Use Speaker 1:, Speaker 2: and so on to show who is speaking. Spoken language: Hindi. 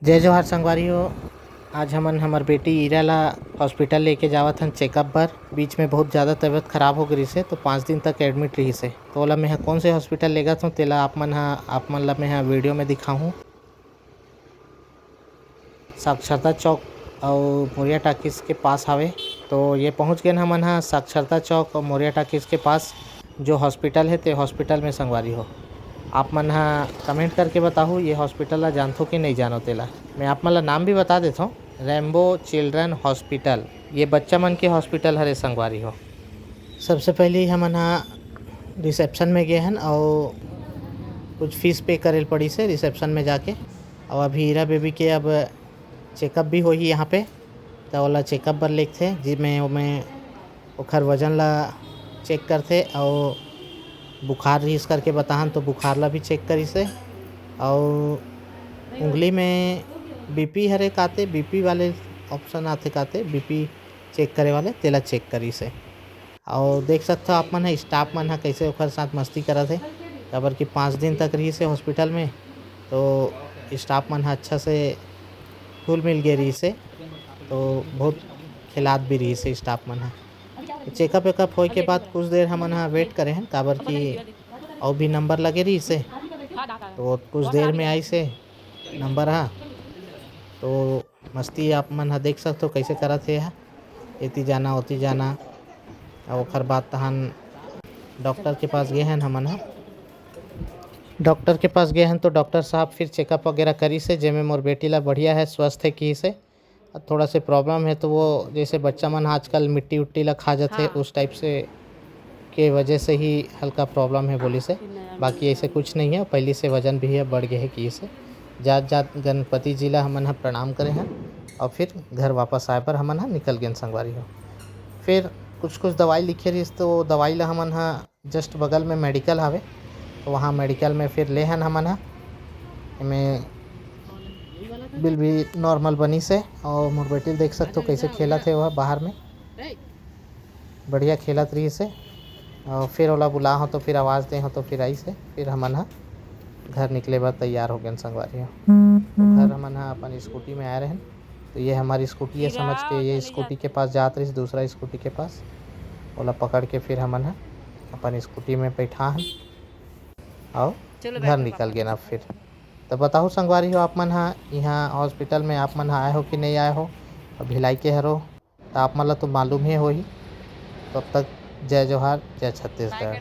Speaker 1: जय जोहार संगवारी हो। आज हमन हमर बेटी ईरा ला हॉस्पिटल लेके जावत हन चेकअप बर। बीच में बहुत ज़्यादा तबीयत खराब हो गई से तो 5 दिन तक एडमिट रही से। तो ओला मैं कौन से हॉस्पिटल ले गत हूँ तेला आप मन ला मैं वीडियो में दिखाऊँ। साक्षरता चौक और मोरिया टाकिस के पास हवे। तो ये पहुँच गए हमन साक्षरता चौक और मोरिया टाकिस के पास जो हॉस्पिटल है ते हॉस्पिटल में संगवारी हो। आप मन कमेंट करके बताओ ये हॉस्पिटल ला जानथो कि नहीं जानो तेला। मैं आप मन ला नाम भी बता देता हूँ, रैम्बो चिल्ड्रन हॉस्पिटल। ये बच्चा मन के हॉस्पिटल हरे संगवारी हो। सबसे पहले हमन रिसेप्शन में गए हन और कुछ फीस पे करे पड़ी से रिसेप्शन में जाके। और अभी हीरा बेबी के अब चेकअप भी होही यहाँ पे। तो ओला चेकअप बर लेगथे जिसमें ओखर वजन ला चेक करथे और बुखार रहीस करके बताहन तो बुखार ला भी चेक करिसे। और उंगली में बीपी हरे काते बीपी वाले ऑप्शन आते काते बीपी चेक करे वाले तेला चेक करिसे। और देख सकते हो आप मन स्टाफ मन कैसे ओखर साथ मस्ती करत है। काबर कि 5 दिन तक रही से हॉस्पिटल में तो स्टाफ मन अच्छा से घुल मिल गए रही से। तो बहुत खिलात भी रही से स्टाफ मन चेकअप वेकअप होए के बाद कुछ देर हमन वेट करे हैं काबर कि और भी नंबर लगे रही से। तो कुछ देर में आई से नंबर तो मस्ती आप मन देख सकते हो कैसे करत है। एती जाना ओती जाना। और ओखर बाद तहन डॉक्टर के पास गए हैं हमन डॉक्टर के पास गए हैं तो डॉक्टर साहब फिर चेकअप वगैरह करी से जेमे मोर बेटी ला बढ़िया है, स्वस्थ है की से। थोड़ा से प्रॉब्लम है तो वो जैसे बच्चा मन आजकल मिट्टी उट्टी ला खा जाते हैं उस टाइप से के वजह से ही हल्का प्रॉब्लम है बोली से। बाकी ऐसे कुछ नहीं है, पहले से वजन भी है बढ़ गए है की से। जात गणपति जी ला हमन प्रणाम करे हैं और फिर घर वापस आए पर हमन निकल गए संगवारी हो। फिर कुछ दवाई लिखे रही तो दवाई ला हमन जस्ट बगल में मेडिकल हवे तो वहाँ मेडिकल में फिर ले हन हमन में बिल भी नॉर्मल बनी से। और मोर बेटी देख सकते हो कैसे खेलत है वह बाहर में बढ़िया खेलत रही से। और फिर ओला बुला हो तो फिर आवाज़ दे हो तो फिर आई से फिर हमन घर निकले बाद तैयार हो गए संगवारी हो। तो घर हमन अपन स्कूटी में आए रहे। तो ये हमारी स्कूटी है समझ के ये स्कूटी के पास जात रही दूसरा स्कूटी के पास ओला पकड़ के फिर हमन अपन स्कूटी में बैठा हन और घर निकल गए ना। फिर तो बताओ संगवारी हो आप मन यहाँ हॉस्पिटल में आप मन आए हो कि नहीं आए हो। और भिलाई के हरो तो आप मन ला तो मालूम ही हो ही। तब तक जय जोहार, जय छत्तीसगढ़।